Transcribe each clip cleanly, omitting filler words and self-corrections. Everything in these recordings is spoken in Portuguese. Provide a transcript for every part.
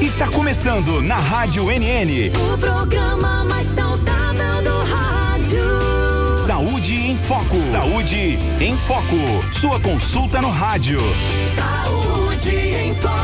Está começando na Rádio NN. O programa mais saudável do rádio. Saúde em Foco. Saúde em Foco. Sua consulta no rádio. Saúde em Foco.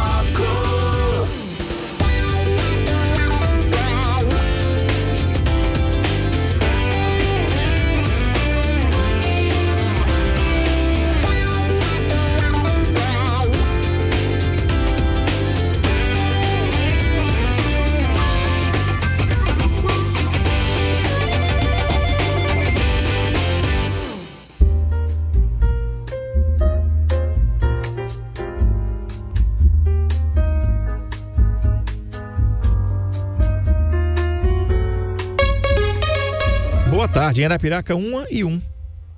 Boa tarde, em Arapiraca, 1h01.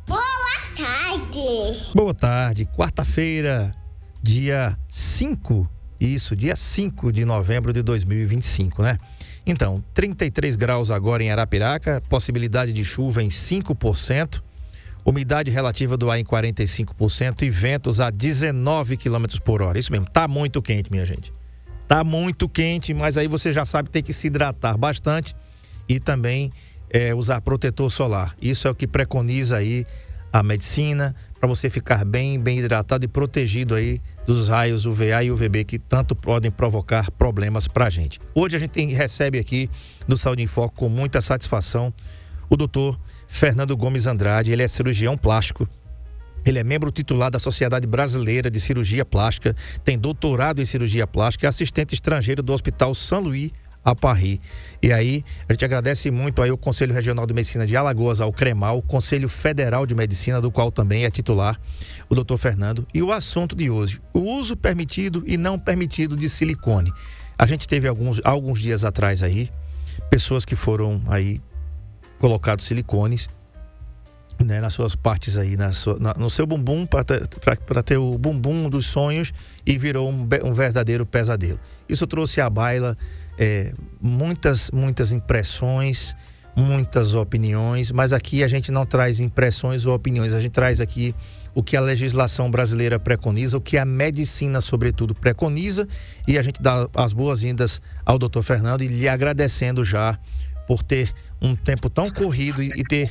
Boa tarde. Boa tarde, quarta-feira, dia 5, dia 5 de novembro de 2025, né? Então, 33 graus agora em Arapiraca, possibilidade de chuva em 5%, umidade relativa do ar em 45% e ventos a 19 km por hora. Isso mesmo, tá muito quente, minha gente. Tá muito quente, mas aí você já sabe, tem que se hidratar bastante e também usar protetor solar. Isso é o que preconiza aí a medicina, para você ficar bem hidratado e protegido aí dos raios UVA e UVB que tanto podem provocar problemas pra gente. Hoje a gente recebe aqui do Saúde em Foco com muita satisfação o doutor Fernando Gomes Andrade. Ele é cirurgião plástico, ele é membro titular da Sociedade Brasileira de Cirurgia Plástica, tem doutorado em cirurgia plástica, é assistente estrangeiro do Hospital São Luís a Paris. E aí, a gente agradece muito aí o Conselho Regional de Medicina de Alagoas, ao CREMAL, o Conselho Federal de Medicina, do qual também é titular o doutor Fernando. E o assunto de hoje, o uso permitido e não permitido de silicone. A gente teve alguns dias atrás aí, pessoas que foram aí colocados silicones, né, nas suas partes aí, no seu bumbum, para ter o bumbum dos sonhos, e virou um verdadeiro pesadelo. Isso trouxe à baila muitas impressões, muitas opiniões, mas aqui a gente não traz impressões ou opiniões, a gente traz aqui o que a legislação brasileira preconiza, o que a medicina, sobretudo, preconiza, e a gente dá as boas-vindas ao doutor Fernando e lhe agradecendo já por ter um tempo tão corrido e ter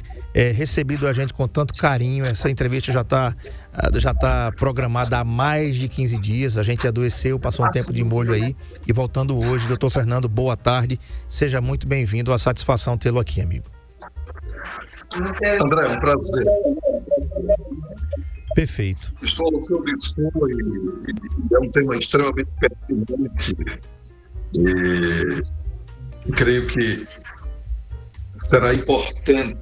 recebido a gente com tanto carinho. Essa entrevista já tá programada há mais de 15 dias. A gente adoeceu, passou um tempo de molho aí e voltando hoje. Doutor Fernando, boa tarde. Seja muito bem-vindo. A satisfação tê-lo aqui, amigo. André, é um prazer. Perfeito. Estou ao seu dispor e é um tema extremamente pertinente e creio que será importante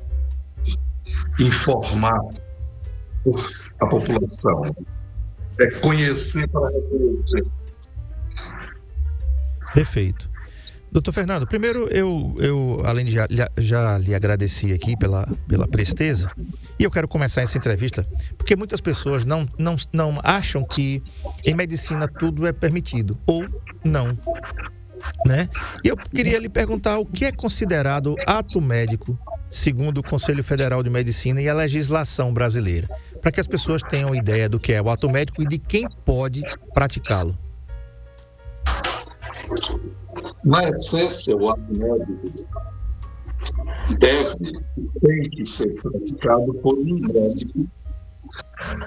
informar a população, conhecer para reconhecer. Perfeito. Doutor Fernando, primeiro eu além de já lhe agradeci aqui pela presteza, e eu quero começar essa entrevista porque muitas pessoas não acham que em medicina tudo é permitido, ou não, né? E eu queria lhe perguntar o que é considerado ato médico segundo o Conselho Federal de Medicina e a legislação brasileira, para que as pessoas tenham ideia do que é o ato médico e de quem pode praticá-lo. Na essência, o ato médico tem que ser praticado por um médico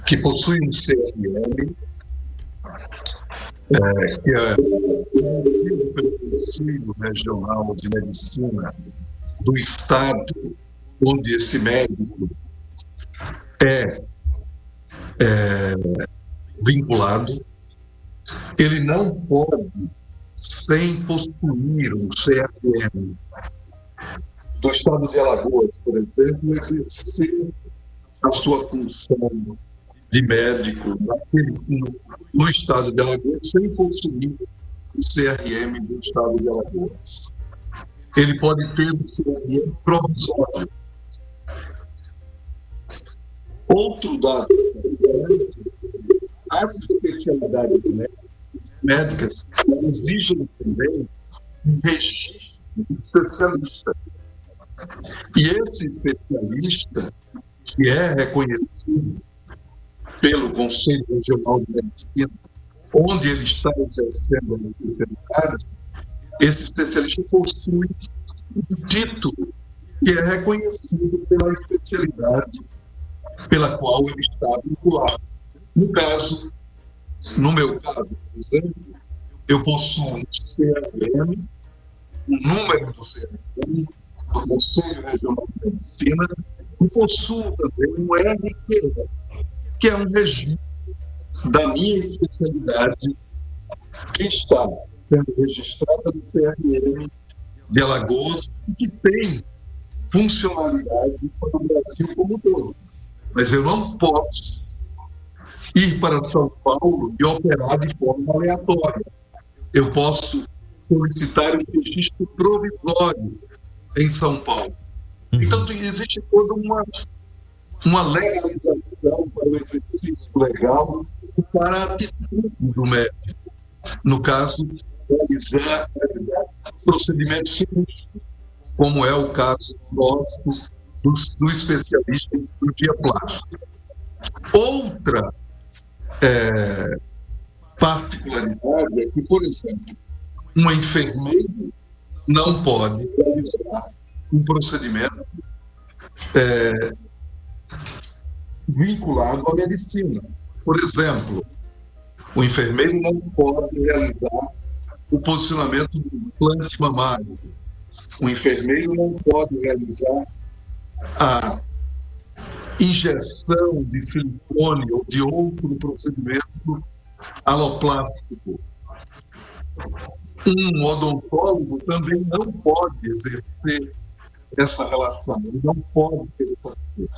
que possui um CRM, que é pelo Conselho Regional de Medicina do Estado onde esse médico é vinculado. Ele não pode, sem possuir um CRM do Estado de Alagoas, por exemplo, exercer a sua função de médico no Estado de Alagoas sem possuir o CRM do Estado de Alagoas. Ele pode ter um CRM provisório. Outro dado, as especialidades médicas exigem também um registro de especialista. E esse especialista, que é reconhecido pelo Conselho Regional de Medicina, onde ele está exercendo a especialidade, esse especialista possui um título que é reconhecido pela especialidade pela qual ele está vinculado. No meu caso, por exemplo, eu possuo um CRM, o número do CRM, do Conselho Regional de Medicina, e possuo também um RQE, que é um registro da minha especialidade que está sendo registrada no CRM de Alagoas e que tem funcionalidade para o Brasil como um todo. Mas eu não posso ir para São Paulo e operar de forma aleatória. Eu posso solicitar um registro provisório em São Paulo. Então, existe toda uma legalização para o exercício legal e para a atitude do médico. No caso, realizar procedimentos cirúrgicos, como é o caso nosso do especialista em cirurgia plástica. Outra particularidade é que, por exemplo, um enfermeiro não pode realizar um procedimento vinculado à medicina. Por exemplo, o enfermeiro não pode realizar o posicionamento do implante mamário. O enfermeiro não pode realizar a injeção de silicone ou de outro procedimento aloplástico. Um odontólogo também não pode exercer essa relação, ele não pode ter essa coisa.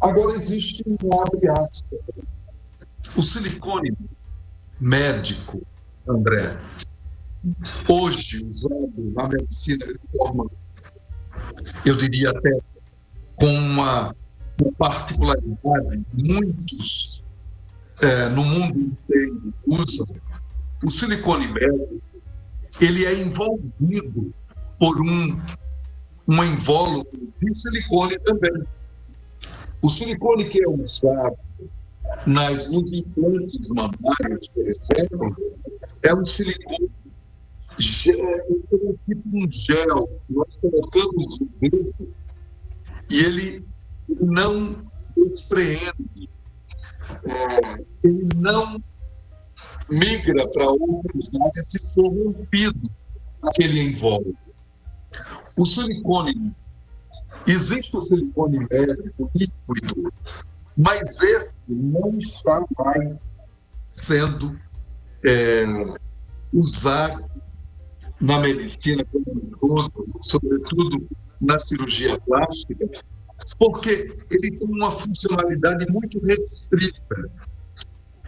Agora existe um abre-aspas. O silicone médico, André, hoje usado na medicina de forma, eu diria até com uma particularidade, muitos no mundo inteiro usam, o silicone médico, ele é envolvido por uma invólucro de silicone também. O silicone que é usado nos implantes mamários, por exemplo, é um silicone tipo um gel que nós colocamos no dedo e ele não despreende, ele não migra para outras áreas se for rompido aquele invólucro. O silicone, existe o silicone médico líquido, mas esse não está mais sendo usado na medicina como um todo, sobretudo na cirurgia plástica, porque ele tem uma funcionalidade muito restrita,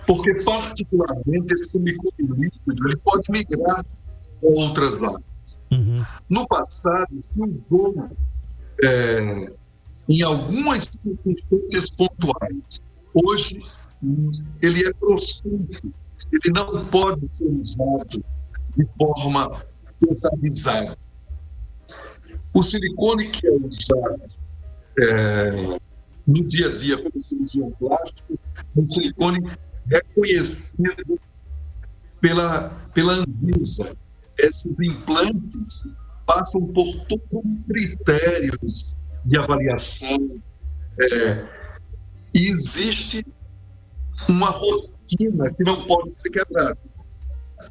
porque particularmente esse silicone líquido ele pode migrar para outras áreas. No passado se usou em algumas circunstâncias pontuais. Hoje ele é proscrito, ele não pode ser usado de forma desavisada. O silicone que é usado no dia a dia pelo cirurgião plástico é um silicone reconhecido pela Anvisa. Esses implantes passam por todos os critérios de avaliação e existe uma rotina que não pode ser quebrada.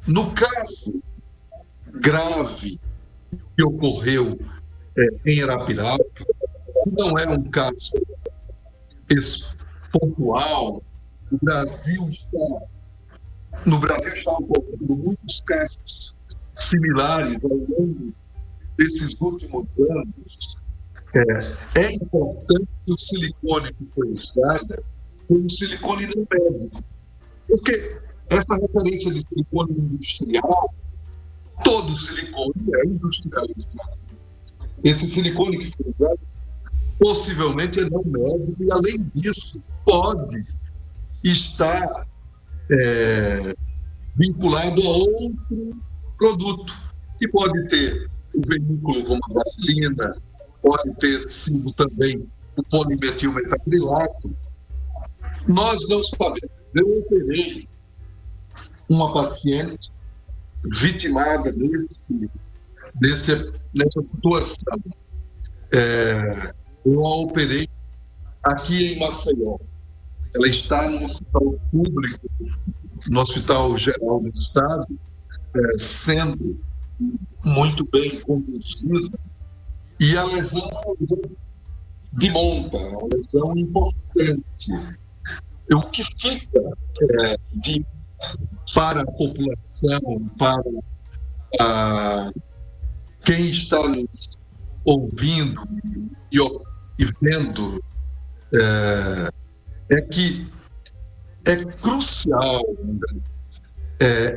No caso grave que ocorreu em Arapiraca, não é um caso pontual, no Brasil está ocorrendo muitos casos similares ao longo desses últimos anos. É importante que o silicone que foi usado foi um silicone não médico, porque essa referência de silicone industrial, todo silicone é industrializado. Esse silicone que foi usado possivelmente é não médico e, além disso, pode estar vinculado a outro produto, que pode ter o veículo como a vaselina, pode ter sido também o polimetilmetacrilato. Nós não sabemos. Eu operei uma paciente vitimada nesse nessa situação. Eu a operei aqui em Maceió. Ela está no hospital público, no Hospital Geral do Estado, sendo muito bem conduzida, e a lesão é uma lesão de monta, é uma lesão importante. O que fica para a população, para quem está nos ouvindo e vendo, é que é crucial, André,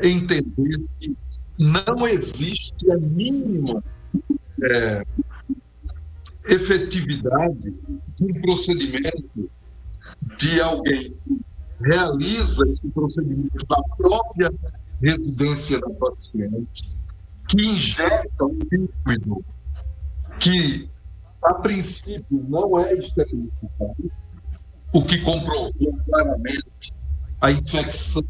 entender que não existe a mínima efetividade de um procedimento de alguém que realiza esse procedimento na própria residência da paciente, que injeta um líquido que, a princípio, não é esterilizado, o que comprovou claramente a infecção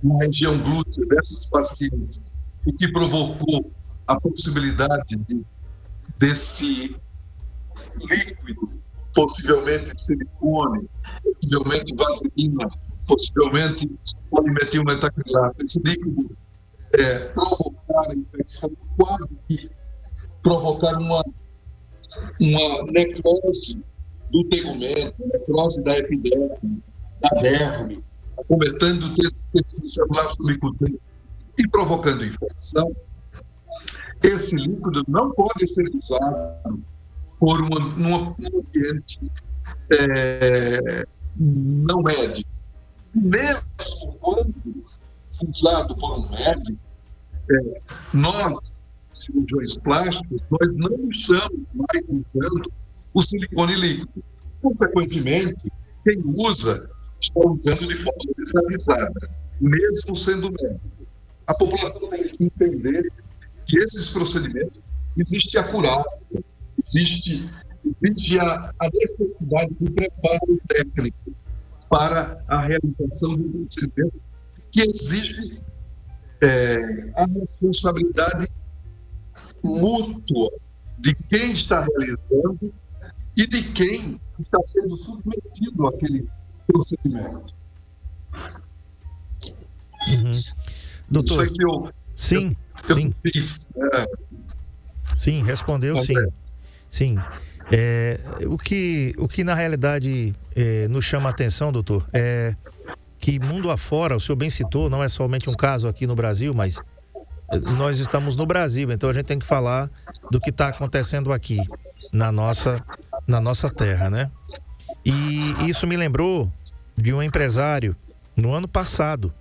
na região glútea dessas pacientes, o que provocou a possibilidade desse líquido, possivelmente silicone, possivelmente vaselina, possivelmente polimetilmetacrilato, esse líquido provocar a infecção, quase que provocar uma necrose do tegumento, necrose da epiderme, da derme, acometendo o tecido celular subcutâneo e provocando infecção. Esse líquido não pode ser usado num ambiente não médico. Mesmo quando usado por um médico, nós, cirurgiões plásticos, nós não estamos mais usando o silicone líquido. Consequentemente, quem usa está usando de forma desavisada, mesmo sendo médico. A população tem que entender que esses procedimentos existe acurácia, existe a necessidade de preparo técnico para a realização de um procedimento que exige a responsabilidade mútua de quem está realizando e de quem está sendo submetido àquele procedimento. Doutor, Isso é sim. fiz. Sim, respondeu sim. Sim. O que na realidade nos chama a atenção, doutor, é que mundo afora, o senhor bem citou, não é somente um caso aqui no Brasil, mas nós estamos no Brasil, então a gente tem que falar do que está acontecendo aqui na nossa terra, né? E isso me lembrou de um empresário no ano passado,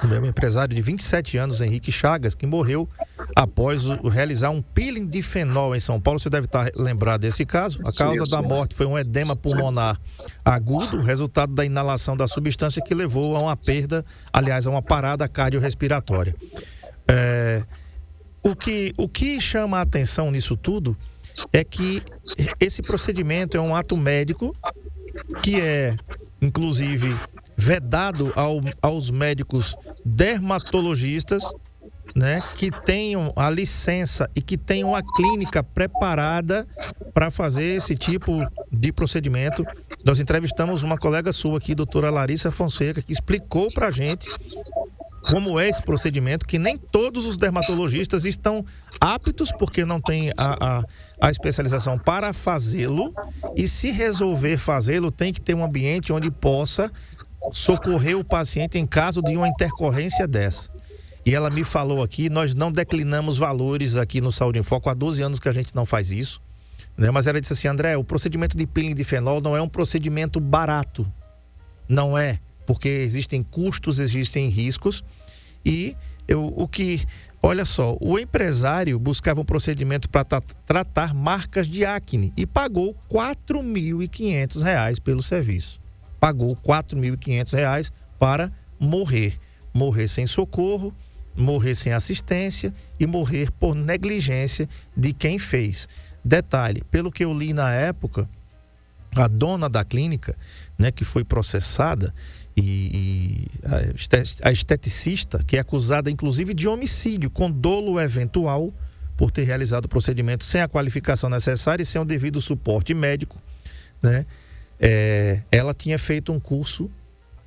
um empresário de 27 anos, Henrique Chagas, que morreu após realizar um peeling de fenol em São Paulo. Você deve estar lembrado desse caso. A causa da morte foi um edema pulmonar agudo, resultado da inalação da substância que levou a uma perda, aliás, a uma parada cardiorrespiratória. O que chama a atenção nisso tudo é que esse procedimento é um ato médico que é, inclusive, vedado aos médicos dermatologistas, né, que tenham a licença e que tenham a clínica preparada para fazer esse tipo de procedimento. Nós entrevistamos uma colega sua aqui, doutora Larissa Fonseca, que explicou para a gente como é esse procedimento, que nem todos os dermatologistas estão aptos, porque não tem a especialização para fazê-lo, e se resolver fazê-lo, tem que ter um ambiente onde possa socorrer o paciente em caso de uma intercorrência dessa. E ela me falou aqui, nós não declinamos valores aqui no Saúde em Foco, há 12 anos que a gente não faz isso, né? Mas ela disse assim: André, o procedimento de peeling de fenol não é um procedimento barato, não é, porque existem custos, existem riscos, e olha só, o empresário buscava um procedimento para tratar marcas de acne e pagou R$4.500 pelo serviço. Pagou R$4.500 para morrer sem socorro, morrer sem assistência e morrer por negligência de quem fez. Detalhe, pelo que eu li na época, a dona da clínica, né, que foi processada, e a esteticista, que é acusada inclusive de homicídio com dolo eventual por ter realizado o procedimento sem a qualificação necessária e sem o devido suporte médico, né? Ela tinha feito um curso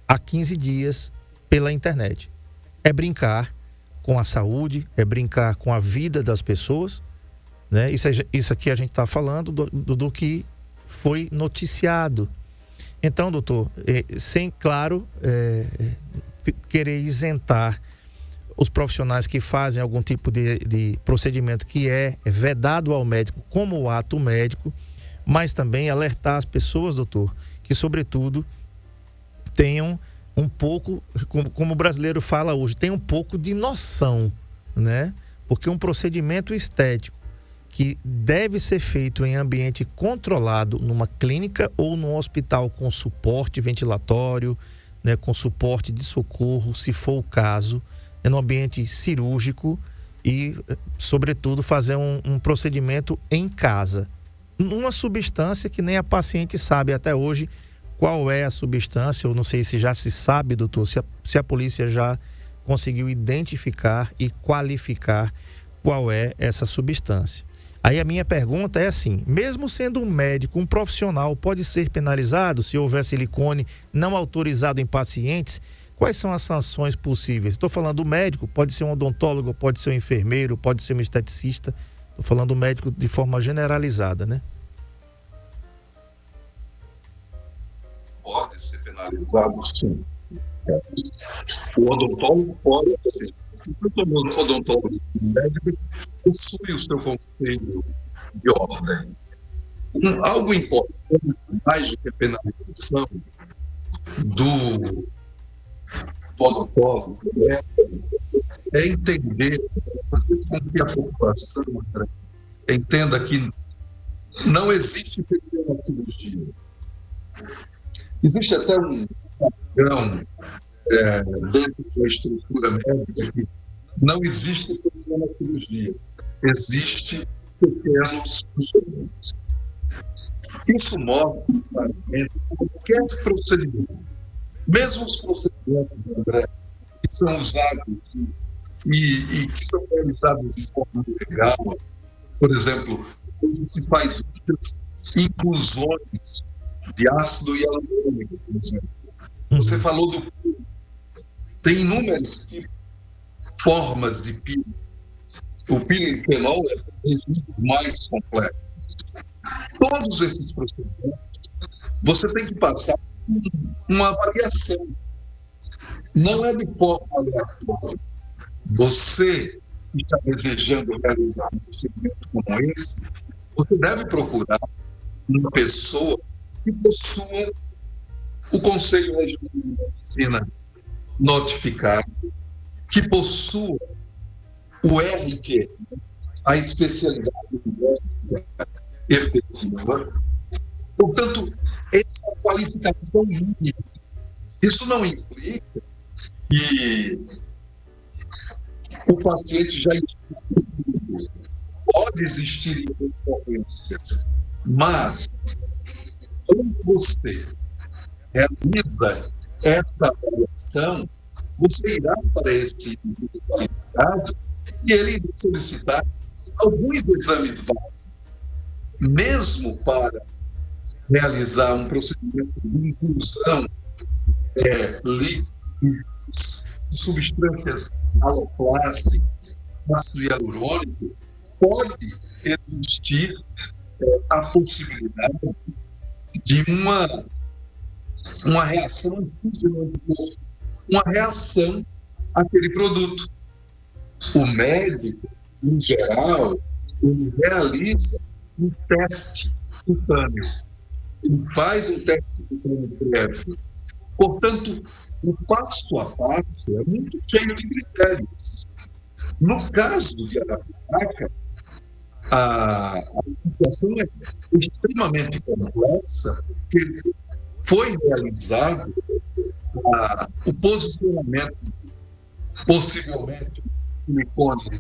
há 15 dias pela internet. É brincar com a saúde, é brincar com a vida das pessoas, né? Isso aqui a gente está falando do que foi noticiado. Então, doutor, sem, claro, querer isentar os profissionais que fazem algum tipo de procedimento que é vedado ao médico como o ato médico, mas também alertar as pessoas, doutor, que sobretudo tenham um pouco, como o brasileiro fala hoje, tem um pouco de noção, né? Porque um procedimento estético que deve ser feito em ambiente controlado, numa clínica ou num hospital com suporte ventilatório, né, com suporte de socorro, se for o caso, no ambiente cirúrgico e, sobretudo, fazer um procedimento em casa. Uma substância que nem a paciente sabe até hoje qual é a substância, eu não sei se já se sabe, doutor, se a polícia já conseguiu identificar e qualificar qual é essa substância. Aí a minha pergunta é assim, mesmo sendo um médico, um profissional, pode ser penalizado se houver silicone não autorizado em pacientes? Quais são as sanções possíveis? Estou falando do médico, pode ser um odontólogo, pode ser um enfermeiro, pode ser um esteticista. Estou falando do médico de forma generalizada, né? Pode ser penalizado, sim. O odontólogo pode ser. O odontólogo médico possui o seu conselho de ordem. Algo importante, mais do que a penalização do odontólogo, é entender, fazer com que a população entenda que não existe pequena cirurgia. Existe até um padrão dentro da estrutura médica que não existe pequena cirurgia, existe pequenos procedimentos. Isso mostra claramente qualquer procedimento, mesmo os procedimentos, André, que são usados e que são realizados de forma legal. Por exemplo, se faz muitas inclusões de ácido hialurônico, por exemplo. Você falou do peeling. Tem inúmeros tipos, formas de peeling. O peeling fenol é muito mais complexo. Todos esses procedimentos, você tem que passar uma avaliação. Não é de forma aleatória. Você que está desejando realizar um procedimento como esse, você deve procurar uma pessoa que possua o Conselho Regional de Medicina notificado, que possua o RQ, a especialidade médica efetiva. Portanto, essa qualificação mínima. Isso não implica que o paciente já existe. Pode existir intercorrências, mas quando você realiza essa avaliação, você irá para esse qualificado e ele irá solicitar alguns exames básicos, mesmo para realizar um procedimento de inclusão líquidos, substâncias aloplásticas, ácido hialurônico, pode existir a possibilidade de uma reação indígena do corpo, uma reação àquele produto. O médico, em geral, ele realiza um teste cutâneo. Ele faz um teste cutâneo prévio. Portanto, o passo a passo é muito cheio de critérios. No caso de Arapiraca, a situação é extremamente complexa, porque foi realizado o posicionamento, possivelmente, de silicone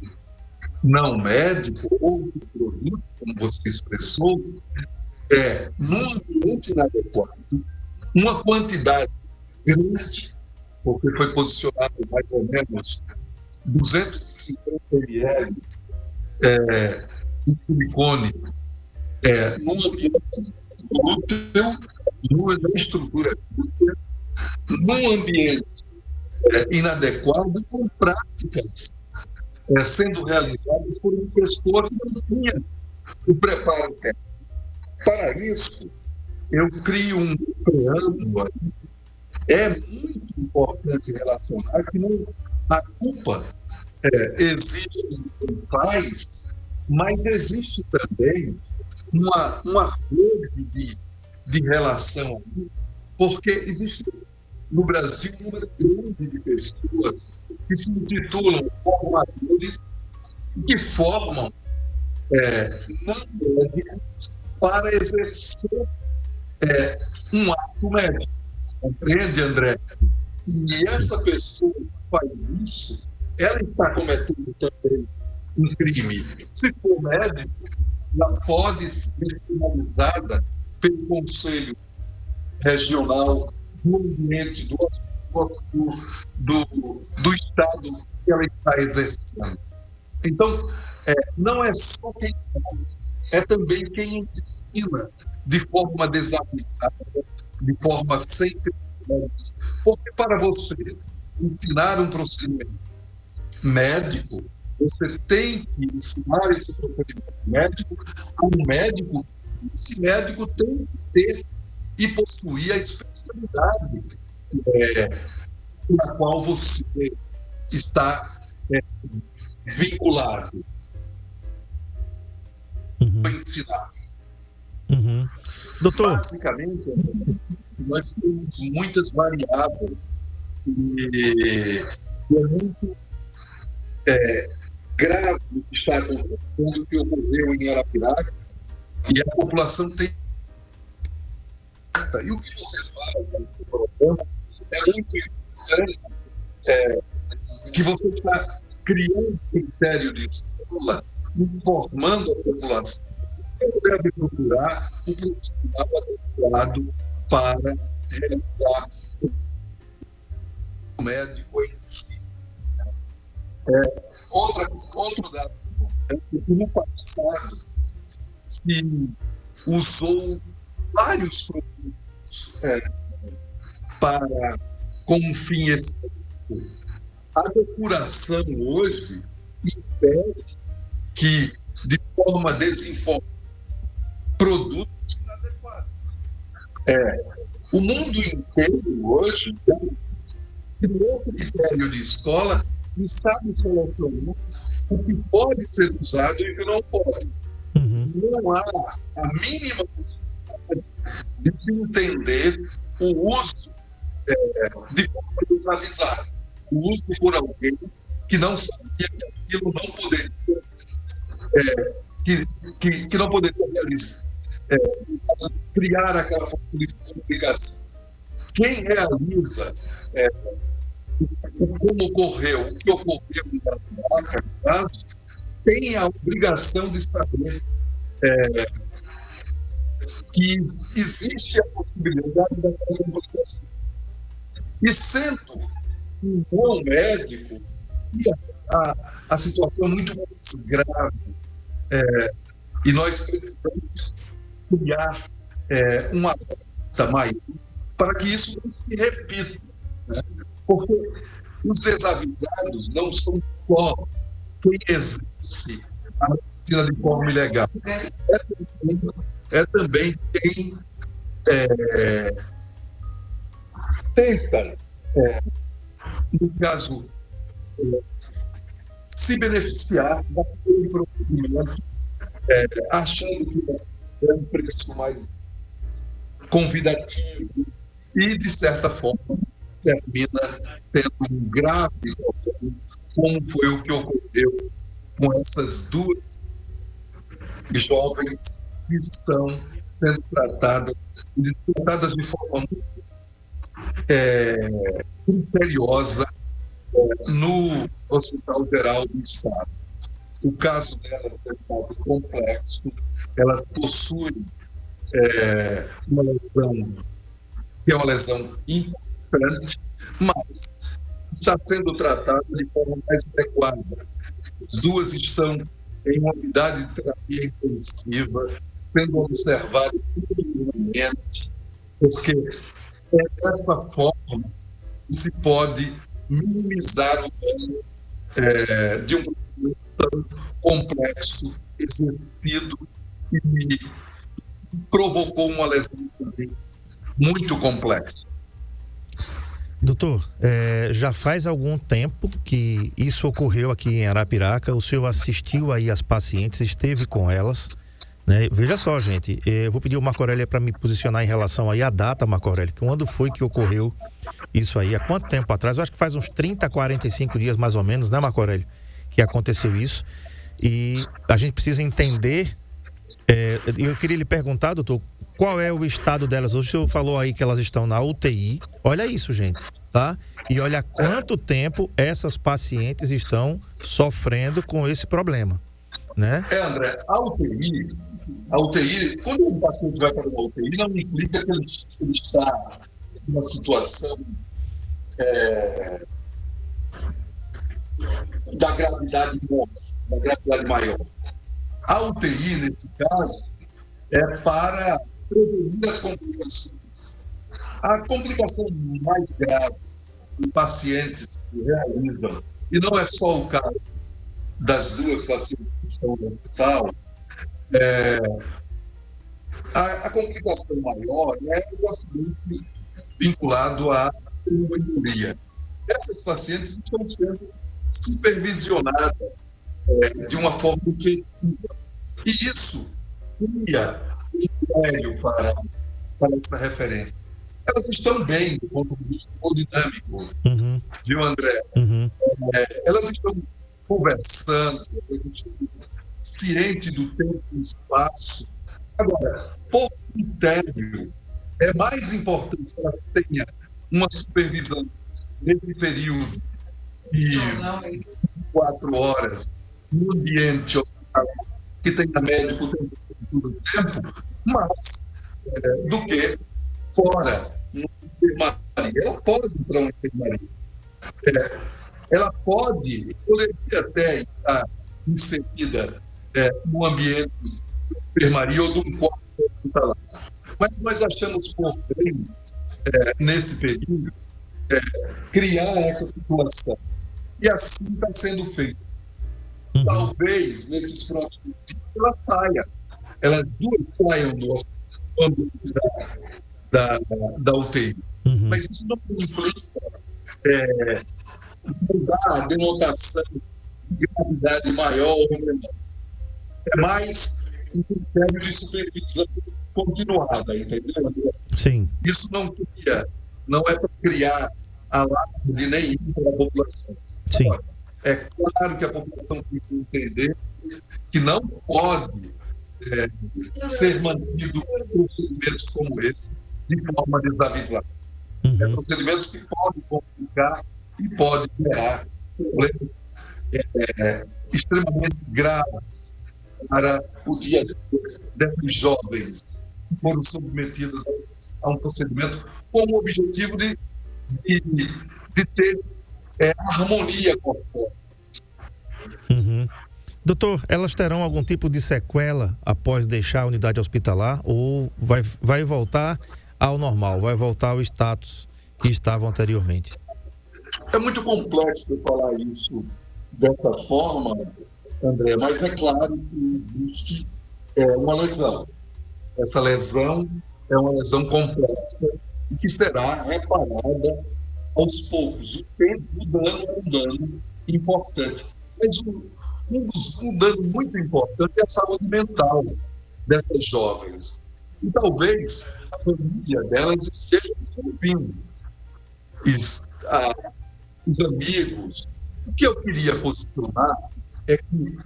não médico ou de produto, como você expressou, num ambiente inadequado, uma quantidade grande porque foi posicionado mais ou menos 250 ml de silicone num ambiente glúteo, na estrutura glútea, num ambiente inadequado, com práticas sendo realizadas por uma pessoa que não tinha o preparo técnico. Para isso, eu crio um preâmbulo aí. É muito importante relacionar que não, a culpa existe em quem faz, mas existe também uma rede de relação, porque existe no Brasil um número grande de pessoas que se intitulam formadores, que formam não médicos para exercer um ato médico. Compreende, André? E essa pessoa que faz isso, ela está cometendo também um crime. Se for médico, ela pode ser penalizada pelo Conselho Regional do Ambiente do Estado que ela está exercendo. Então, não é só quem faz, é também quem ensina de forma desavisada, de forma sem critérios. Porque para você ensinar um procedimento médico, você tem que ensinar esse procedimento médico a um médico. Esse médico tem que ter e possuir a especialidade na qual você está vinculado a ensinar. Doutor. Basicamente, nós temos muitas variáveis e é muito grave o que está acontecendo, o que ocorreu em Arapiraca, e a população tem. E o que você fala no programa é muito importante, que você está criando critério de escola, informando a população que deve procurar o profissional adequado para realizar o médico em si. Outro dado é que no passado se usou vários produtos com um fim específico. A depuração hoje impede que, de forma desinformada, produtos inadequados. O mundo inteiro hoje criou critério de escola e sabe selecionar o que pode ser usado e o que não pode. Não há a mínima possibilidade de se entender o uso de forma desavisada. O uso por alguém que não sabia que aquilo não poderia, que não poderia realizar, criar aquela publicação. Quem realiza como ocorreu, o que ocorreu no caso, tem a obrigação de saber que existe a possibilidade daquela publicação. E sendo um bom médico, a situação é muito mais grave. E nós precisamos criar uma luta maior para que isso não se repita. Né? Porque os desavisados não são só quem exerce a medicina de forma ilegal. É também quem tenta, no caso, se beneficiar daquele procedimento, achando que é um preço mais convidativo e, de certa forma, termina tendo um grave problema, como foi o que ocorreu com essas duas jovens que estão sendo tratadas de forma muito criteriosa no Hospital Geral do Estado. O caso delas é um caso complexo, elas possuem uma lesão que é uma lesão importante, mas está sendo tratada de forma mais adequada. As duas estão em uma unidade de terapia intensiva, sendo observadas continuamente, porque é dessa forma que se pode minimizar o dano de um procedimento tão complexo, exercido e provocou uma lesão também muito complexa. Doutor, já faz algum tempo que isso ocorreu aqui em Arapiraca, o senhor assistiu aí as pacientes, esteve com elas, né? Veja só, gente, eu vou pedir o Marco Aurélio para me posicionar em relação aí à data, Marco Aurélio, quando foi que ocorreu isso aí, há quanto tempo atrás? Eu acho que faz uns 30, 45 dias mais ou menos, né, Marco Aurélio, que aconteceu isso, e a gente precisa entender, eu queria lhe perguntar, doutor, qual é o estado delas? Hoje o senhor falou aí que elas estão na UTI. Olha isso, gente, tá? E olha quanto tempo essas pacientes estão sofrendo com esse problema, né? André, a UTI, quando um paciente vai para uma UTI, não implica que ele está em uma situação da gravidade maior. A UTI, nesse caso, é para prevenir as complicações. A complicação mais grave em pacientes que realizam, e não é só o caso das duas pacientes que estão no hospital, a complicação maior é o acidente vinculado à pneumonia. Essas pacientes estão sendo supervisionadas de uma forma efetiva. E isso cria um critério para essa referência. Elas estão bem do ponto de vista dinâmico, viu, André? Elas estão conversando, ciente do tempo e espaço. Agora, por critério, é mais importante que ela tenha uma supervisão nesse período de 24 horas no ambiente hospitalar, que tenha médico todo o tempo, mas do que fora, numa enfermaria. Ela pode ir para uma enfermaria. Ela poderia até estar inserida no ambiente de enfermaria ou de um quarto hospitalar. Mas nós achamos por bem, nesse período, criar essa situação. E assim está sendo feito. Talvez, nesses próximos dias, elas duas saiam do ambiente da UTI. Mas isso não implica mudar a denotação de gravidade maior ou menor. É mais um critério de supervisão continuada, entendeu? Sim. Isso não é para criar alarde nenhum para a população. Sim. É claro que a população tem que entender que não pode ser mantido procedimentos como esse de forma desavisada. Procedimentos que podem complicar e podem gerar problemas extremamente graves para o dia a dia desses jovens que foram submetidos a um procedimento com o objetivo de ter harmonia corporal. Doutor, elas terão algum tipo de sequela após deixar a unidade hospitalar ou vai voltar ao normal, vai voltar ao status que estavam anteriormente? É muito complexo falar isso dessa forma, André, mas é claro que existe uma lesão. Essa lesão é uma lesão complexa e que será reparada aos poucos. O dano é um dano importante. Mas um dano muito importante é a saúde mental dessas jovens. E talvez a família delas esteja ouvindo. Os amigos. O que eu queria posicionar é que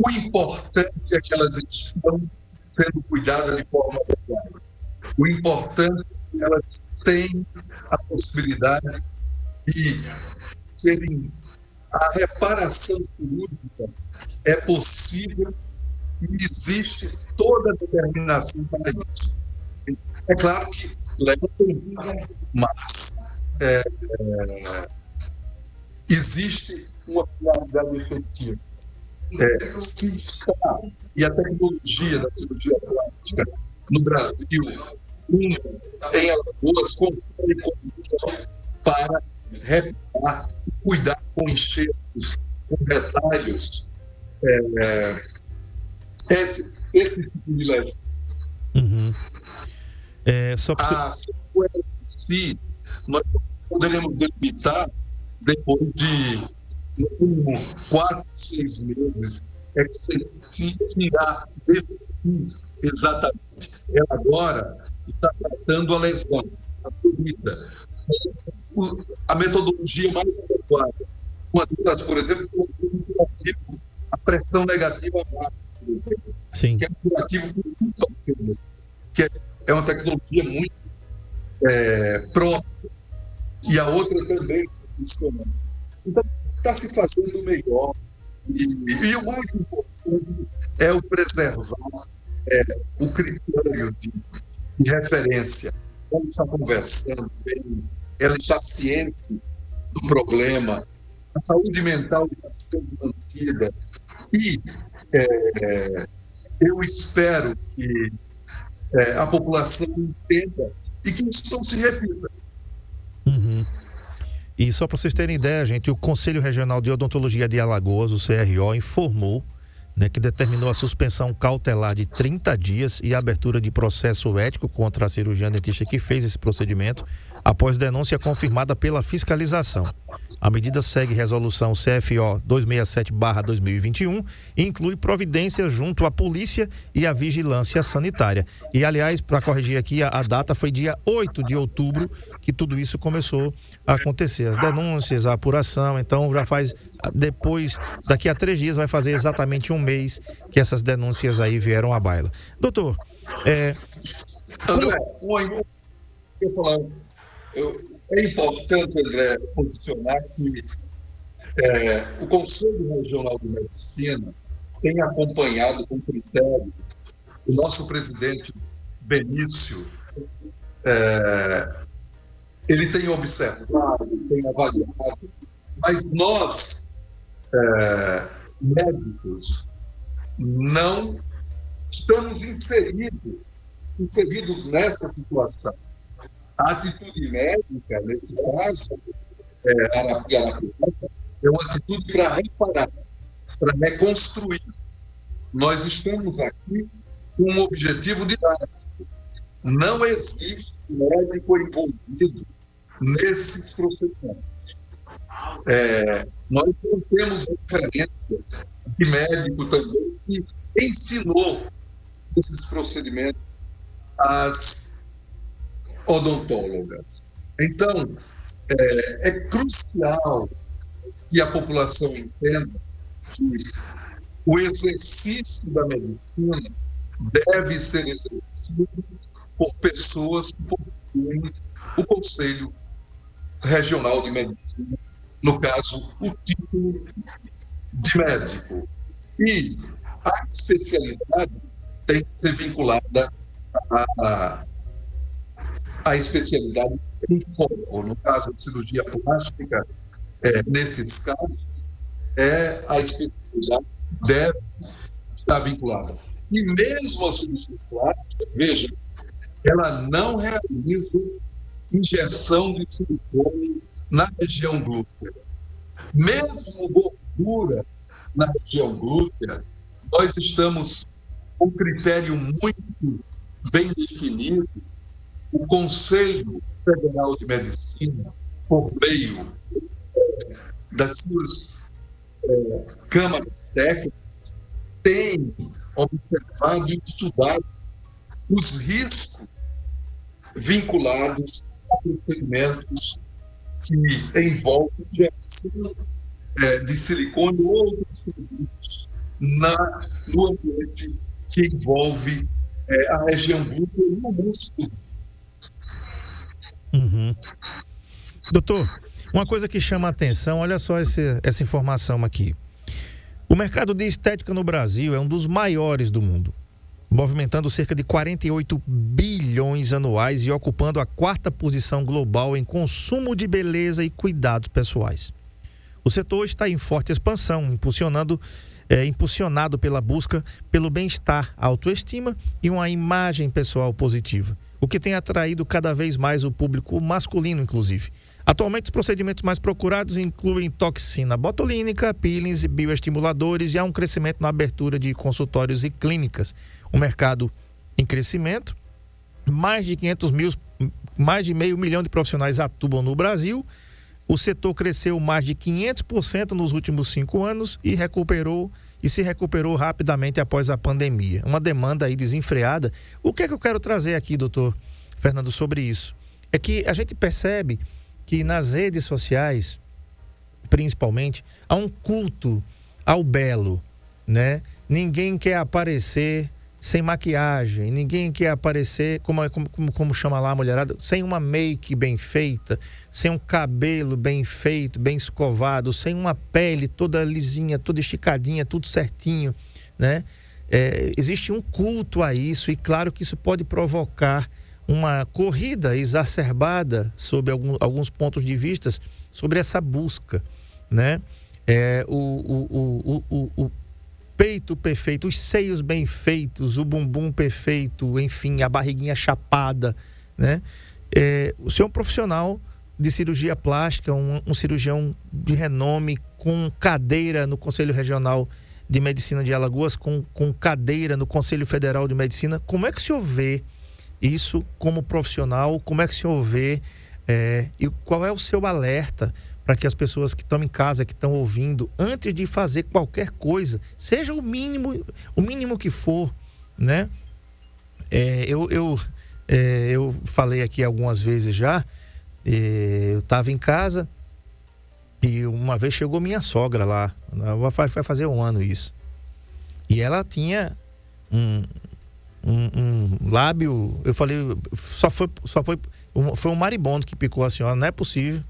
o importante é que elas estão sendo cuidadas de forma adequada. O importante é que elas têm a possibilidade de serem... A reparação cirúrgica é possível e existe toda a determinação para isso. É claro que leva tempo, mas existe uma finalidade efetiva. Se está, e a tecnologia da cirurgia plástica no Brasil, em Alagoas, confere condição para reparar e cuidar com enxertos, com retalhos, esse tipo de lesão. Uhum. Só para A sequela em si, nós poderemos delimitar depois de 4, 6 meses, é que se irá definir exatamente. Ela agora está tratando a lesão, a ferida, a metodologia mais adequada. Uma delas, por exemplo, a pressão negativa máxima, por exemplo, sim. que é um curativo com muito apenas, que é uma tecnologia muito própria, e a outra também funciona. Então, está se fazendo melhor, e o mais importante é o preservar o critério de referência. Ela está conversando bem, ela está ciente do problema, a saúde mental está sendo mantida, e eu espero que a população entenda e que isso não se repita. Uhum. E só para vocês terem ideia, gente, o Conselho Regional de Odontologia de Alagoas, o CRO, informou, né, que determinou a suspensão cautelar de 30 dias e a abertura de processo ético contra a cirurgiã dentista que fez esse procedimento, após denúncia confirmada pela fiscalização. A medida segue resolução CFO 267/2021 e inclui providências junto à polícia e à vigilância sanitária. E, aliás, para corrigir aqui, a data foi dia 8 de outubro que tudo isso começou a acontecer. As denúncias, a apuração, então já faz... Depois, daqui a 3 dias, vai fazer exatamente um mês que essas denúncias aí vieram à baila. Doutor, André, é importante, André, posicionar que o Conselho Regional de Medicina tem acompanhado com critério o nosso presidente Benício, ele tem observado, tem avaliado, mas nós, médicos, não estamos inseridos nessa situação. A atitude médica, nesse caso, Arapiraca, é uma atitude para reparar, para reconstruir. Nós estamos aqui com um objetivo didático. Não existe médico envolvido nesses procedimentos. Nós não temos referência de médico também que ensinou esses procedimentos às odontólogas. Então, é crucial que a população entenda que o exercício da medicina deve ser exercido por pessoas que possuem o Conselho Regional de Medicina, no caso, o título de médico. E a especialidade tem que ser vinculada à especialidade em foco. No caso de cirurgia plástica, nesses casos, a especialidade deve estar vinculada. E mesmo a cirurgia plástica, veja, ela não realiza injeção de silicone na região glútea. Mesmo gordura na região glútea, nós estamos com um critério muito bem definido. O Conselho Federal de Medicina, por meio das suas câmaras técnicas, tem observado e estudado os riscos vinculados a procedimentos que envolvem injeção de silicone ou outros produtos no ambiente que envolve a região glútea e o músculo. Uhum. Doutor, uma coisa que chama a atenção, olha só essa informação aqui. O mercado de estética no Brasil é um dos maiores do mundo. movimentando cerca de 48 bilhões anuais e ocupando a 4ª posição global em consumo de beleza e cuidados pessoais. O setor está em forte expansão, impulsionado pela busca pelo bem-estar, autoestima e uma imagem pessoal positiva, o que tem atraído cada vez mais o público masculino, inclusive. Atualmente, os procedimentos mais procurados incluem toxina botulínica, peelings e bioestimuladores, e há um crescimento na abertura de consultórios e clínicas. O mercado em crescimento, mais de meio milhão de profissionais atuam no Brasil. O setor cresceu mais de 500% nos últimos 5 anos e se recuperou rapidamente após a pandemia. Uma demanda aí desenfreada. O que é que eu quero trazer aqui, doutor Fernando, sobre isso? É que a gente percebe que nas redes sociais, principalmente, há um culto ao belo, né? Ninguém quer aparecer sem maquiagem, ninguém quer aparecer, como chama lá a mulherada, sem uma make bem feita, sem um cabelo bem feito, bem escovado, sem uma pele toda lisinha, toda esticadinha, tudo certinho, né? Existe um culto a isso, e claro que isso pode provocar uma corrida exacerbada sob alguns pontos de vista sobre essa busca, né? O peito perfeito, os seios bem feitos, o bumbum perfeito, enfim, a barriguinha chapada, né? O senhor é um profissional de cirurgia plástica, um cirurgião de renome, com cadeira no Conselho Regional de Medicina de Alagoas, com cadeira no Conselho Federal de Medicina. Como é que o senhor vê isso como profissional? Como é que o senhor vê e qual é o seu alerta para que as pessoas que estão em casa, que estão ouvindo, antes de fazer qualquer coisa, seja o mínimo que for, né? Eu falei aqui algumas vezes já, eu estava em casa e uma vez chegou minha sogra lá, vai fazer 1 ano isso, e ela tinha um lábio, eu falei, foi um marimbondo que picou a senhora, não é possível,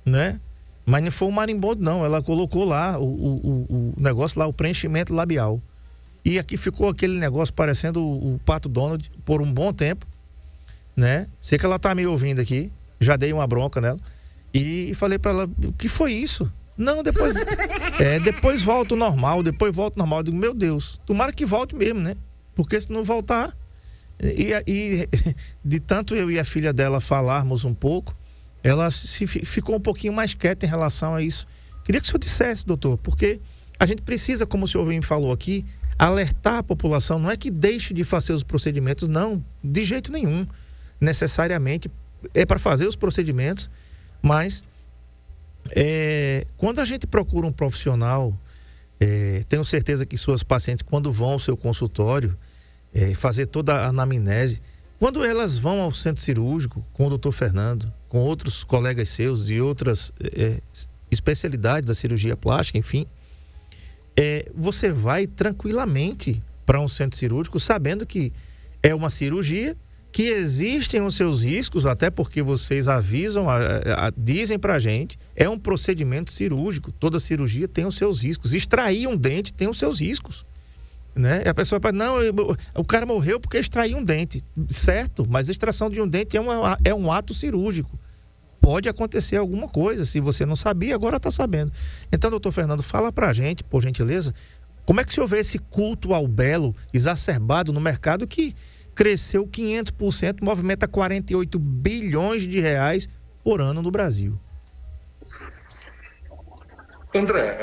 né? Mas não foi um marimbondo não, ela colocou lá o negócio lá, o preenchimento labial, e aqui ficou aquele negócio parecendo o Pato Donald por um bom tempo, né? Sei que ela tá me ouvindo aqui, já dei uma bronca nela e falei pra ela, o que foi isso? Não, depois volta ao normal, eu digo, meu Deus, tomara que volte mesmo, né? Porque se não voltar, e de tanto eu e a filha dela falarmos um pouco, ela ficou um pouquinho mais quieta em relação a isso. Queria que o senhor dissesse, doutor, porque a gente precisa, como o senhor me falou aqui, alertar a população. Não é que deixe de fazer os procedimentos, não, de jeito nenhum. Necessariamente é para fazer os procedimentos, mas quando a gente procura um profissional, tenho certeza que suas pacientes, quando vão ao seu consultório, fazer toda a anamnese, quando elas vão ao centro cirúrgico com o doutor Fernando, com outros colegas seus de outras especialidades da cirurgia plástica, enfim, você vai tranquilamente para um centro cirúrgico sabendo que é uma cirurgia, que existem os seus riscos, até porque vocês avisam, dizem pra gente, é um procedimento cirúrgico, toda cirurgia tem os seus riscos, extrair um dente tem os seus riscos, né? E a pessoa fala, não, o cara morreu porque extraiu um dente, certo, mas a extração de um dente é um ato cirúrgico, pode acontecer alguma coisa, se você não sabia, agora está sabendo. Então, doutor Fernando, fala pra gente, por gentileza, como é que o senhor vê esse culto ao belo exacerbado no mercado que cresceu 500%, movimenta 48 bilhões de reais por ano no Brasil? André,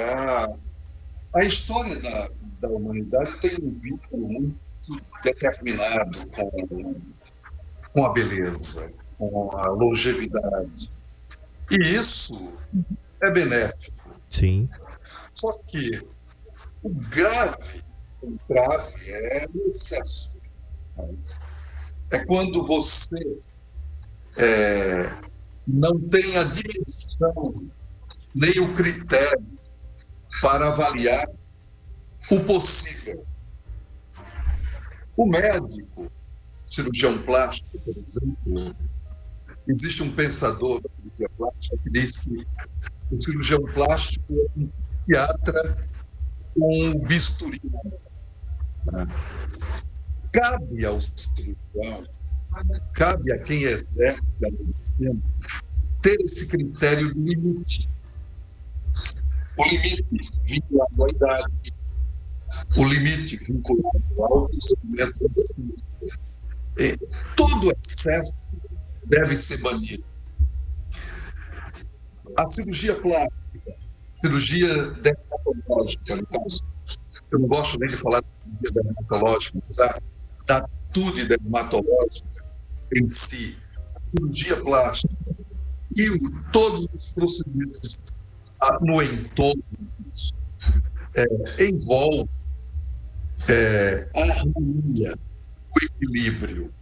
a história da humanidade tem um vínculo muito determinado com a beleza, com a longevidade. E isso é benéfico. Sim. Só que o grave é o excesso. É quando você não tem a dimensão nem o critério para avaliar o possível. O médico, cirurgião plástico, por exemplo, existe um pensador da cirurgia plástica que diz que o cirurgião plástico é um psiquiatra com o bisturi, né? cabe ao cirurgião, cabe a quem exerce a medicina, ter esse critério de limite. O limite vinculado à idade, o limite vinculado ao procedimento. Todo excesso deve ser banido. A cirurgia plástica, cirurgia dermatológica, no caso, eu não gosto nem de falar de cirurgia dermatológica, mas da atitude dermatológica em si, a cirurgia plástica e todos os procedimentos no entorno disso, envolve a harmonia, o equilíbrio.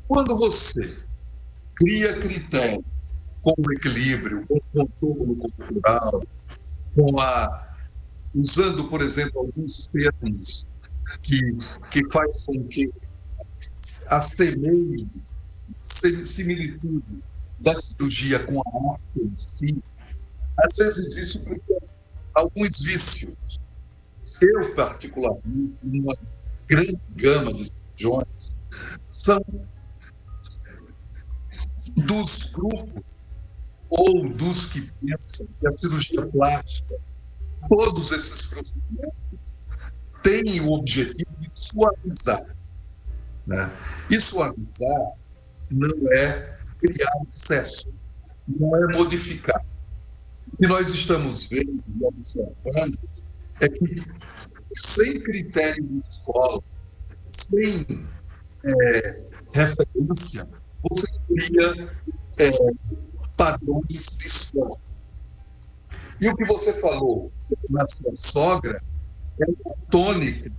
Quando você cria critério com o equilíbrio, com o contorno corporal, usando, por exemplo, alguns termos que faz com que assemelhe similitude da cirurgia com a arte em si, às vezes isso cria alguns vícios. Eu, particularmente, uma grande gama de cirurgiões, são dos grupos ou dos que pensam que a cirurgia plástica, todos esses procedimentos, têm o objetivo de suavizar. Né? E suavizar não é criar excesso, não é modificar. O que nós estamos vendo e observando é que, sem critério de escola, sem referência, você cria padrões disformes. E o que você falou na sua sogra é uma tônica,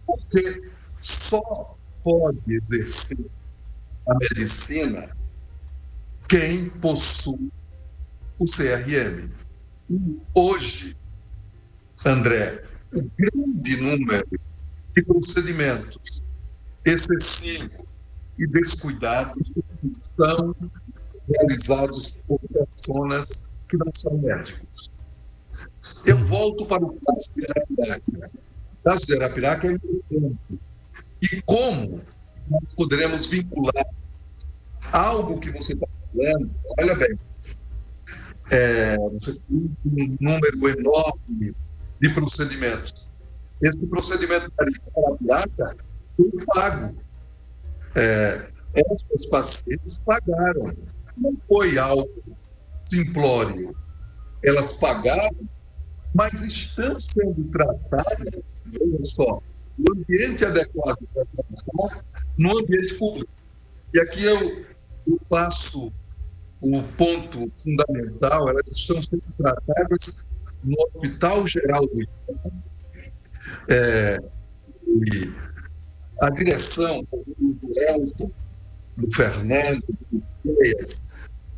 porque só pode exercer a medicina quem possui o CRM. E hoje, André, o grande número de procedimentos excessivos e descuidados são realizados por pessoas que não são médicos. Eu volto para o caso de Arapiraca. O caso de Arapiraca é importante. E como nós poderemos vincular algo que você está falando? Olha bem, você tem um número enorme de procedimentos. Esse procedimento de Arapiraca foi pago. Essas pacientes pagaram. Não foi algo simplório. Elas pagaram, mas estão sendo tratadas, olha só, no ambiente adequado para tratar, no ambiente público. E aqui eu passo o ponto fundamental: elas estão sendo tratadas no Hospital Geral do Estado. E a direção do Elton, do Fernando, do Freias,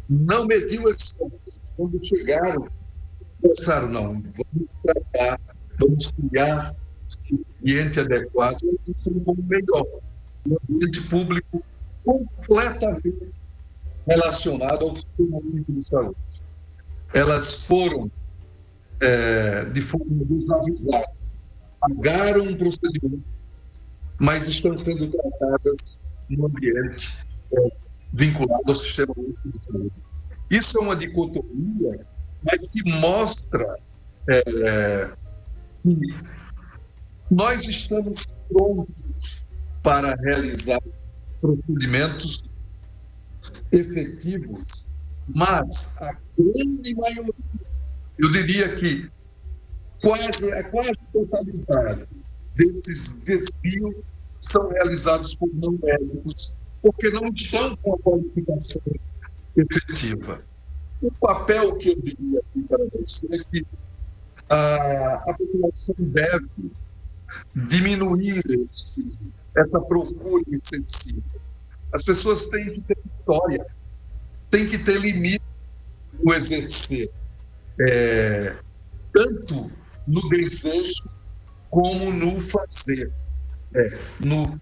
não mediu esforços. Quando chegaram, pensaram, não, vamos tratar, vamos criar um ambiente adequado, como melhor, um ambiente público completamente relacionado ao funcionamento de saúde. Elas foram de forma desavisada, pagaram um procedimento, mas estão sendo tratadas no ambiente vinculado ao sistema único de saúde. Isso é uma dicotomia, mas que mostra que nós estamos prontos para realizar procedimentos efetivos, mas a grande maioria, eu diria que a quase totalidade desses desvios são realizados por não médicos, porque não estão com a qualificação efetiva. O papel que eu diria aqui para você é que a população deve diminuir essa procura excessiva. As pessoas têm que ter vitória, têm que ter limite no exercer, tanto no desejo como no fazer, no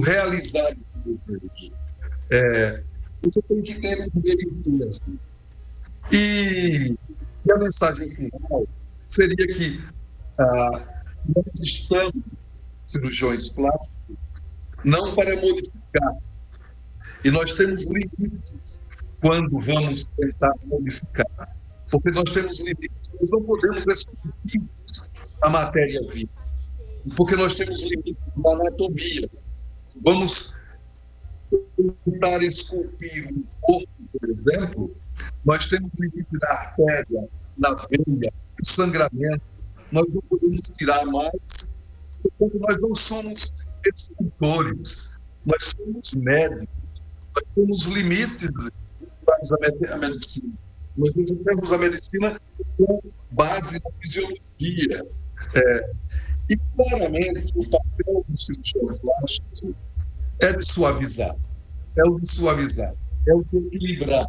realizar esse desejo. Você tem que ter um meio termo. E a mensagem final seria que nós estamos, cirurgiões plásticos, não para modificar. E nós temos limites quando vamos tentar modificar, porque nós temos limites. Nós não podemos ressuscitar a matéria viva, porque nós temos limites na anatomia. Vamos tentar esculpir um corpo, por exemplo, nós temos limite na artéria, na veia, no sangramento. Nós não podemos tirar mais, porque nós não somos escultores, nós somos médicos, nós temos limites para a medicina. Nós desenvolvemos a medicina com base na fisiologia. E, claramente, o papel do cirurgião plástico é de suavizar, é o de equilibrar,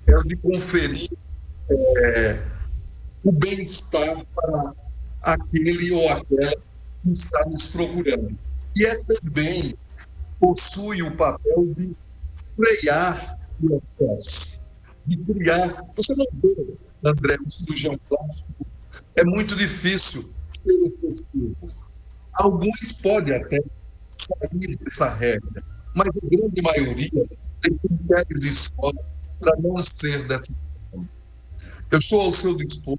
é o de conferir o bem-estar para aquele ou aquela que está nos procurando. E também possui o papel de frear o excesso, de criar. Você não vê, André, um cirurgião plástico, é muito difícil ser excessivo. Alguns podem até sair dessa regra, mas a grande maioria tem critério de escola para não ser dessa forma. Eu estou ao seu dispor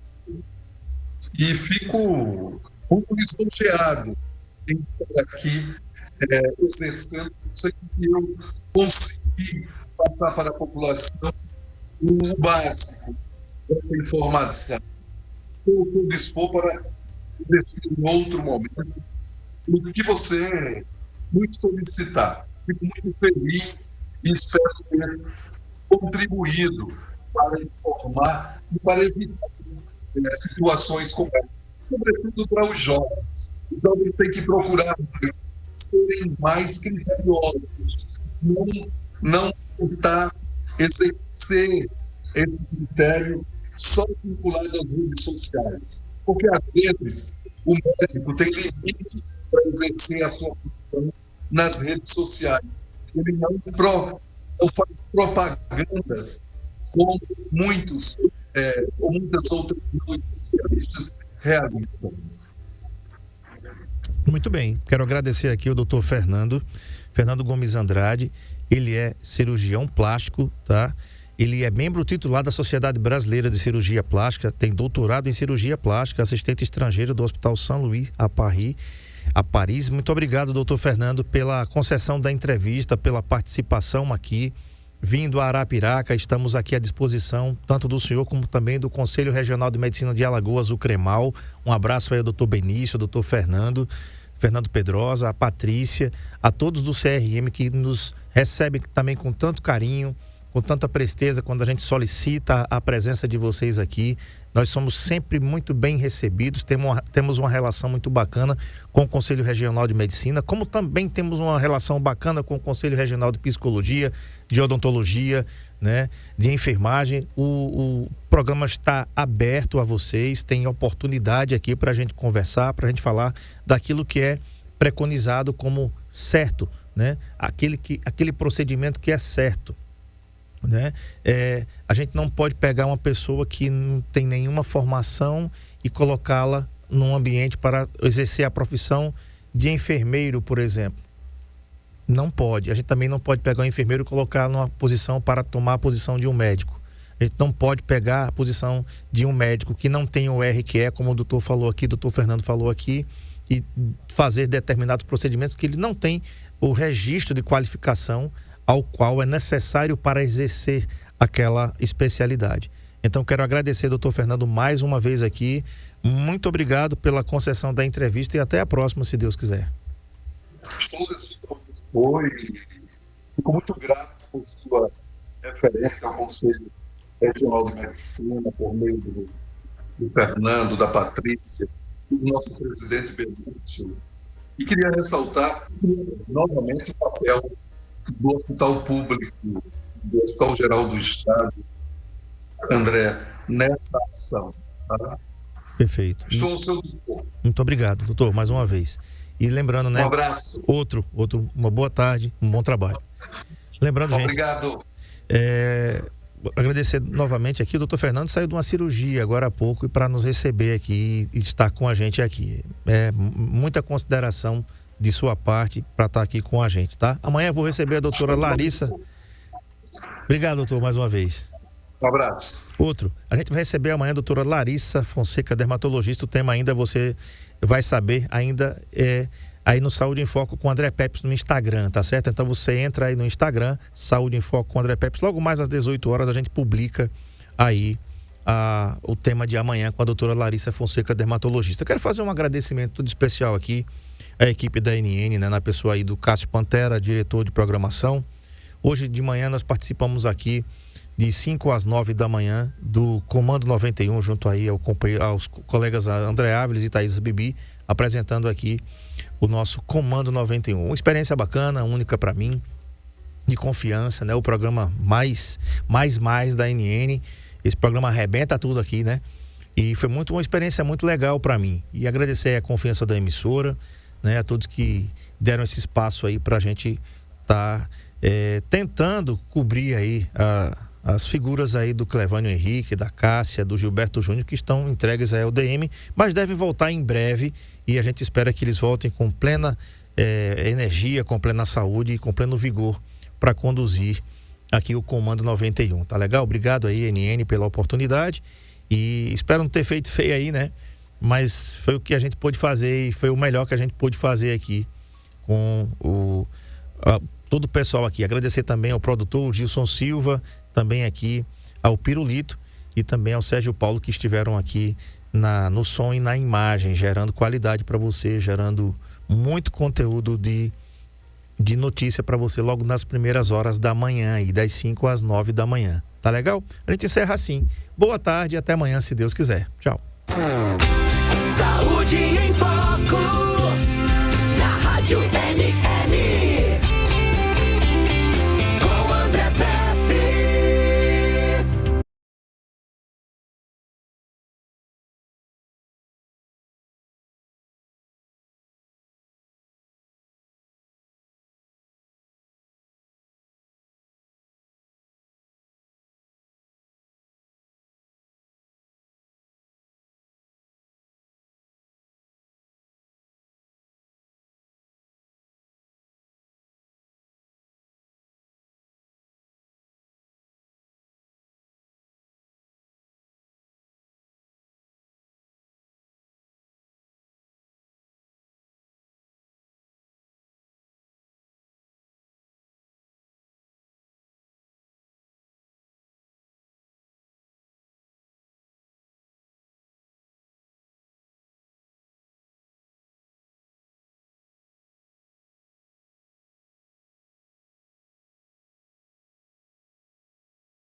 e fico muito lisonjeado em estar aqui exercendo. Sei que eu consegui passar para a população o básico dessa informação. Estou ao seu dispor para exercer em outro momento o que você nos solicitar. Fico muito feliz e espero ter contribuído para informar e para evitar situações como essa, sobretudo para os jovens. Os jovens têm que procurar serem mais criteriosos, não tentar exercer esse critério só vinculado às redes sociais, porque às vezes o médico tem limite para exercer a sua função nas redes sociais. Ele não faz propagandas como muitas outras especialistas realizam. Muito bem, quero agradecer aqui o doutor Fernando Gomes Andrade. Ele é cirurgião plástico, tá? Ele é membro titular da Sociedade Brasileira de Cirurgia Plástica, tem doutorado em cirurgia plástica, assistente estrangeiro do Hospital São Luís, a Paris. Muito obrigado, doutor Fernando, pela concessão da entrevista, pela participação aqui. Vindo a Arapiraca, estamos aqui à disposição, tanto do senhor como também do Conselho Regional de Medicina de Alagoas, o CREMAL. Um abraço aí ao doutor Benício, ao doutor Fernando Pedrosa, a Patrícia, a todos do CRM que nos recebem também com tanto carinho, com tanta presteza quando a gente solicita a presença de vocês aqui. Nós somos sempre muito bem recebidos, temos uma relação muito bacana com o Conselho Regional de Medicina, como também temos uma relação bacana com o Conselho Regional de Psicologia, de Odontologia, né, de Enfermagem. O programa está aberto a vocês, tem oportunidade aqui para a gente conversar, para a gente falar daquilo que é preconizado como certo, né, aquele procedimento que é certo. Né? A gente não pode pegar uma pessoa que não tem nenhuma formação e colocá-la num ambiente para exercer a profissão de enfermeiro, por exemplo. Não pode. A gente também não pode pegar um enfermeiro e colocar numa posição para tomar a posição de um médico. A gente não pode pegar a posição de um médico que não tem o RQE, como o doutor falou aqui, o doutor Fernando falou aqui, e fazer determinados procedimentos que ele não tem o registro de qualificação ao qual é necessário para exercer aquela especialidade. Então, quero agradecer, doutor Fernando, mais uma vez aqui. Muito obrigado pela concessão da entrevista e até a próxima, se Deus quiser. Estou dispor e fico muito grato por sua referência ao Conselho Regional de Medicina, por meio do Fernando, da Patrícia, e do nosso presidente Benício. E queria ressaltar novamente o papel do Hospital Público, do Hospital Geral do Estado, André, nessa ação. Tá? Perfeito. Estou ao seu dispor. Muito obrigado, doutor, mais uma vez. E lembrando, né? Um abraço. Uma boa tarde, um bom trabalho. Lembrando, obrigado. Gente, agradecer novamente aqui, o doutor Fernando saiu de uma cirurgia agora há pouco e para nos receber aqui e estar com a gente aqui. Muita consideração de sua parte para estar aqui com a gente, tá? Amanhã eu vou receber a doutora Larissa. Obrigado, doutor, mais uma vez. Um abraço. Outro, a gente vai receber amanhã a doutora Larissa Fonseca, dermatologista. O tema ainda você vai saber ainda aí no Saúde em Foco com o André Peps no Instagram, tá certo? Então você entra aí no Instagram, Saúde em Foco com o André Peps. Logo mais às 18 horas a gente publica aí o tema de amanhã com a doutora Larissa Fonseca, dermatologista. Eu quero fazer um agradecimento todo especial aqui à equipe da NN, né, na pessoa aí do Cássio Pantera, diretor de programação. Hoje de manhã nós participamos aqui de 5 às 9 da manhã do Comando 91, junto aí aos colegas André Áviles e Thaís Bibi, apresentando aqui o nosso Comando 91. Uma experiência bacana, única para mim, de confiança, né? O programa mais da NN. Esse programa arrebenta tudo aqui, né? E foi uma experiência muito legal para mim. E agradecer a confiança da emissora, né? A todos que deram esse espaço aí pra gente estar tentando cobrir aí as figuras aí do Clevânio Henrique, da Cássia, do Gilberto Júnior, que estão entregues aí ao DM, mas devem voltar em breve e a gente espera que eles voltem com plena energia, com plena saúde e com pleno vigor para conduzir aqui o Comando 91, tá legal? Obrigado aí, NN, pela oportunidade e espero não ter feito feio aí, né? Mas foi o que a gente pôde fazer e foi o melhor que a gente pôde fazer aqui com todo o pessoal aqui. Agradecer também ao produtor, o Gilson Silva, também aqui ao Pirulito e também ao Sérgio Paulo, que estiveram aqui no som e na imagem, gerando qualidade para você, gerando muito conteúdo de notícia para você logo nas primeiras horas da manhã, e das 5 às 9 da manhã. Tá legal? A gente encerra assim. Boa tarde e até amanhã, se Deus quiser. Tchau. Saúde em Foco, na Rádio NN.